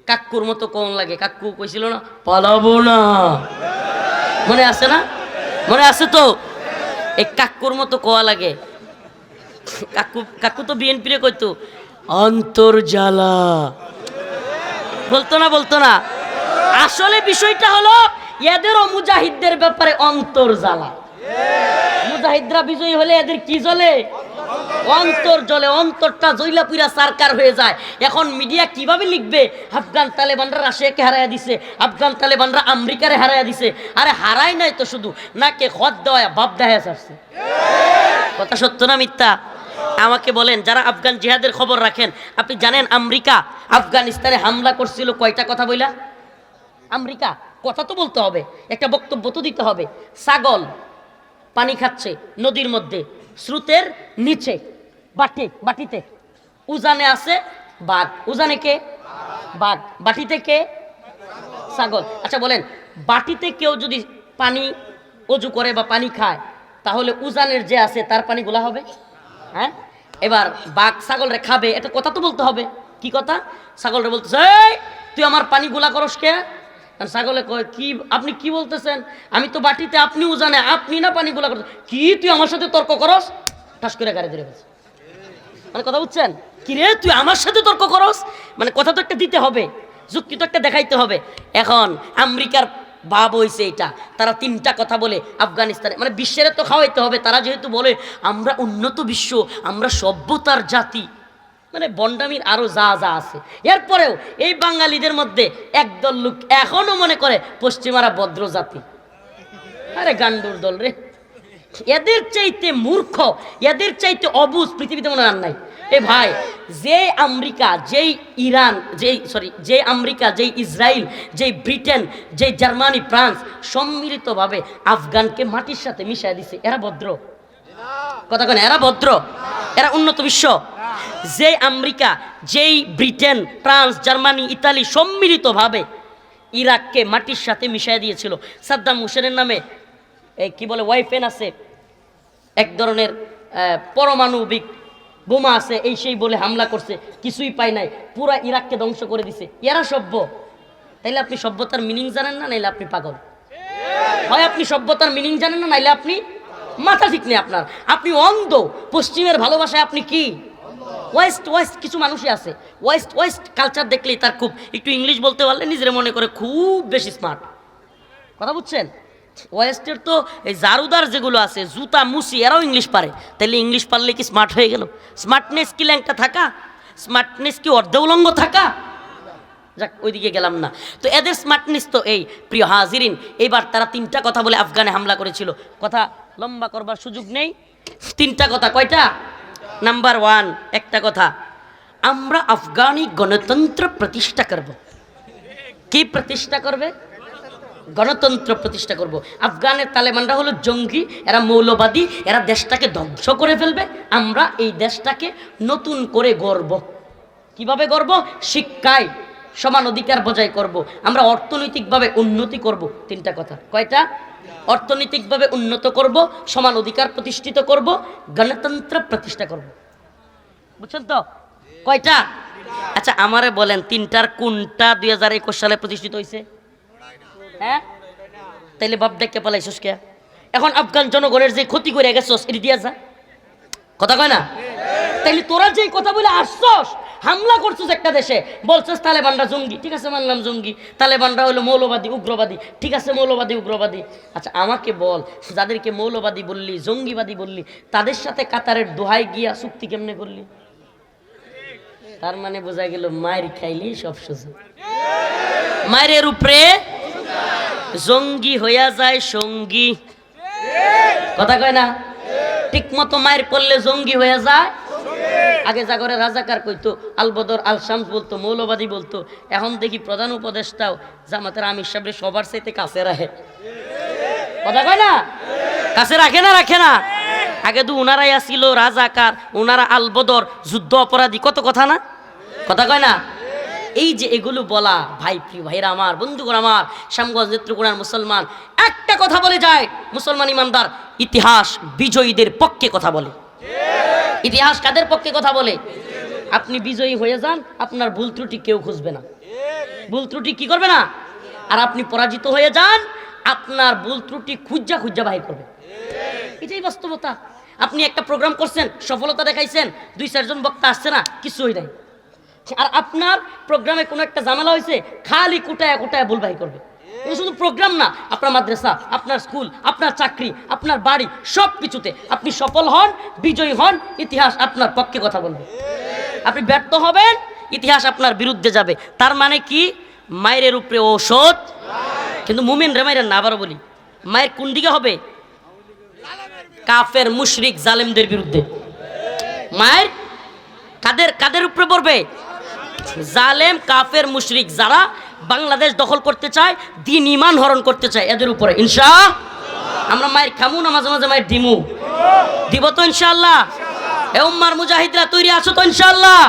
কাকুর মতো কোন লাগে, কাকু কইছিল না পালাবো না, মনে আছে না? মনে আছে তো? এই কাকুর মতো কোয়া লাগে। কাকু কাকু তো বিএনপিরে কইতো অন্তর্জালা, বলতো না? বলতো না? আসলে বিষয়টা হলো এদেরও মুজাহিদদের ব্যাপারে অন্তর্জালা। মুজাহিদরা বিজয়ী হলে এদের কি জ্বলে? অন্তর জ্বলে। অন্তরটা জইলা পুরা সারকার হয়ে যায়। এখন মিডিয়া কিভাবে লিখবে আফগান তালেবানরা রাশিয়াকে হারাইয়া দিছে, আফগান তালেবানরা আমেরিকারে হারাইয়া দিছে। আরে হারাই নাই তো, শুধু নাকে খত দেওয়া বাপ দেখা আসছে। কথা সত্য না মিথ্যা? আমাকে বলেন, যারা আফগান জিহাদের খবর রাখেন, আপনি জানেন আমেরিকা আফগানিস্তানে হামলা করছিল কয়টা কথা বইলা? আমেরিকা কথা তো বলতে হবে, একটা বক্তব্য তো দিতে হবে। ছাগল পানি খাচ্ছে নদীর মধ্যে, স্রোতের নিচে, বাটিতে। উজানে আছে বাঘ। উজানে কে? বাঘ। বাটিতে কে? ছাগল। আচ্ছা বলেন, বাটিতে কেউ যদি পানি অজু করে বা পানি খায়, তাহলে উজানের যে আছে তার পানি গোলা হবে? হ্যাঁ। এবার বাঘ ছাগলরে খাবে, এটা কথা তো বলতে হবে। কি কথা? ছাগলরে বলতেছে এই তুই আমার পানি গোলা করস কে? ছাগলে কয় কি, আপনি কি বলতেছেন? আমি তো বাটিতে, আপনি উজানে, আপনি না পানি গোলা করতেছেন। কি তুই আমার সাথে তর্ক করস? ঠাস করে গাড়ি ধরে গেছে। মানে কথা বুঝছেন? কি রে তুই আমার সাথে তর্ক করস? মানে কথা তো একটা দিতে হবে, যুক্তি তো একটা দেখাইতে হবে। এখন আমেরিকার ভাব হয়েছে এটা, তারা তিনটা কথা বলে আফগানিস্তানে, মানে বিশ্বের তো খাওয়াইতে হবে। তারা যেহেতু বলে আমরা উন্নত বিশ্ব, আমরা সভ্যতার জাতি, মানে বন্ডামির আরো যা যা আছে। এরপরেও এই বাঙালিদের মধ্যে একদল লোক এখনো মনে করে পশ্চিমারা ভদ্র জাতি। আরে গান্ডুর দল রে, এদের চাইতে মূর্খ, এদের চাইতে অবুঝ পৃথিবীতে মনে আর নাই। এ ভাই, যে আমেরিকা, যেই ইরান, যে আমেরিকা, যেই ইসরায়েল, যেই ব্রিটেন, যেই জার্মানি, ফ্রান্স সম্মিলিতভাবে আফগানকে মাটির সাথে মিশিয়ে দিছে, এরা ভদ্র? কথা কেন? এরা ভদ্র? এরা উন্নত বিশ্ব? যে আমেরিকা, যেই ব্রিটেন, ফ্রান্স, জার্মানি, ইতালি সম্মিলিতভাবে ইরাককে মাটির সাথে মিশিয়ে দিয়েছিল। সাদ্দাম হুসেনের নামে এই কি বলে ওয়াইফেন আছে, এক ধরনের পারমাণবিক বোমা আছে, এই সেই বলে হামলা করছে, কিছুই পায় নাই, পুরা ইরাককে ধ্বংস করে দিছে। এরা সভ্য? তাইলে আপনি সভ্যতার মিনিং জানেন না, নাইলে আপনি পাগল। হয় আপনি সভ্যতার মিনিং জানেন না, নাইলে আপনি মাথা ঠিক নেই আপনার, আপনি অন্ধ। পশ্চিমের ভালোবাসায় আপনি কি? ওয়েস্ট কিছু মানুষই আছে, ওয়েস্ট কালচার দেখলেই তার খুব, একটু ইংলিশ বলতে পারলে নিজের মনে করে খুব বেশি স্মার্ট। কথা বুঝছেন? ওয়েস্টের তো এই জারুদার যেগুলো আছে, জুতা মুসি, এরাও ইংলিশ পারে। তাহলে ইংলিশ পারলে কি স্মার্ট হয়ে গেল? স্মার্টনেস কি ল্যাংটা থাকা? স্মার্টনেস কি অর্ধউলঙ্গ থাকা? যাক, ওইদিকে গেলাম না। তো এদের স্মার্টনেস তো এই। প্রিয় হাজিরিন, এইবার তারা তিনটা কথা বলে আফগানে হামলা করেছিল। কথা লম্বা করবার সুযোগ নেই, তিনটা কথা। কয়টা? নাম্বার 1, একটা কথা, আমরা আফগানি গণতন্ত্র প্রতিষ্ঠা করব। কি প্রতিষ্ঠা করবে? গণতন্ত্র প্রতিষ্ঠা করব। আফগানের তালেবানরা হলো জঙ্গি, এরা মৌলবাদী, এরা দেশটাকে ধ্বংস করে ফেলবে। আমরা এই দেশটাকে নতুন করে গড়ব। কিভাবে গড়ব? শিক্ষায় সমান অধিকার বজায় করব, আমরা অর্থনৈতিকভাবে উন্নতি করব। তিনটা কথা। কয়টা? অর্থনৈতিকভাবে উন্নত করব, সমান অধিকার প্রতিষ্ঠিত করব, গণতন্ত্র প্রতিষ্ঠা করব। বুঝছেন তো? কয়টা? আচ্ছা আমারে বলেন, তিনটার কোনটা 2021 সালে প্রতিষ্ঠিত হয়েছে? হ্যাঁ, তাইলে বাপ দেখে পালাইছস কে? এখন আফগান জনগণের যে ক্ষতি করে গেছস, এটি দিয়া যা। কথা কয় না? তাইলে তোরা যে কথা বলে আসছস, হামলা করছিস একটা দেশে, বলছিস তালেবানরা জঙ্গি, ঠিক আছে মানলাম জঙ্গি, তালেবানরা হলো মৌলবাদী উগ্রবাদী, ঠিক আছে মৌলবাদী উগ্রবাদী। আচ্ছা আমাকে বল, যাদেরকে মৌলবাদী বললি, জঙ্গিবাদী বললি, তাদের সাথে কাতারের দোহাই গিয়া চুক্তি কেমনে করলি? তার মানে বোঝা গেল মায়ের খাইলি সব সোজা। মায়ের উপরে জঙ্গি হইয়া যায় সঙ্গী। কথা কয় না? ঠিক মতো মায়ের পড়লে জঙ্গি হয়ে যায়। আগে জাগরে রাজাকার কইতো, আল বদর আল শামস বলতো, মৌলবাদী বলতো। এখন দেখি প্রধান উপদেষ্টাও জামাতের আমির সাহেব সবার চাইতে কাছে রাখে। কথা কয় না? কাছে রাখে না? রাখে না? আগে তো উনারাই আসছিল রাজাকার, উনারা আল বদর, যুদ্ধ অপরাধী, কত কথা না? কথা কয় না? এই যে এগুলো বলা, ভাই প্রিয় ভাইরা আমার, বন্ধুগণ আমার, শ্যামগঞ্জ নেত্রকোনার মুসলমান একটা কথা বলে যায়, মুসলমান ইমানদার ইতিহাস বিজয়ীদের পক্ষে কথা বলে। ইতিহাস কাদের পক্ষে কথা বলে? আপনি বিজয়ী হয়ে যান, আপনার ভুল ত্রুটি কেউ খুঁজবে না। ভুল ত্রুটি কি করবে না। আর আপনি পরাজিত হয়ে যান, আপনার ভুল ত্রুটি খুঁজা খুঁজা বাহির করবে। এটাই বাস্তবতা। আপনি একটা প্রোগ্রাম করছেন, সফলতা দেখাইছেন, 2-4 জন বক্তা আসছে না, কিছুই নাই। আর আপনার প্রোগ্রামে কোনো একটা ঝামেলা হয়েছে, খালি কুটায় কুটায় ভুল বাহির করবে। এটা শুধু প্রোগ্রাম না, আপনার মাদ্রাসা, আপনার স্কুল, আপনার চাকরি, আপনার বাড়ি, সব কিছুতে আপনি সফল হন, বিজয়ী হন, ইতিহাস আপনার পক্ষে কথা বলবে। আপনি ব্যর্থ হবেন, ইতিহাস আপনার বিরুদ্ধে যাবে। তার মানে কি? মায়ের উপরে ঔষধ, কিন্তু মুমিন রে মায়ের না। আবারও বলি, মায়ের কোন দিকে হবে? কাফের, মুশরিক, জালেমদের বিরুদ্ধে। মায়ের কাদের কাদের উপরে পড়বে? জালেম, কাফের, মুশরিক, যারা বাংলাদেশ দখল করতে চায়, দ্বীন ঈমান হরণ করতে চায়, এদের উপরে ইনশাআল্লাহ আমরা মায়ের খামু না, মাঝে মাঝে মায়ের দিমু, দিব তো ইনশাআল্লাহ। এ উম্মার মুজাহিদরা তৈরি আছো তো ইনশাআল্লাহ?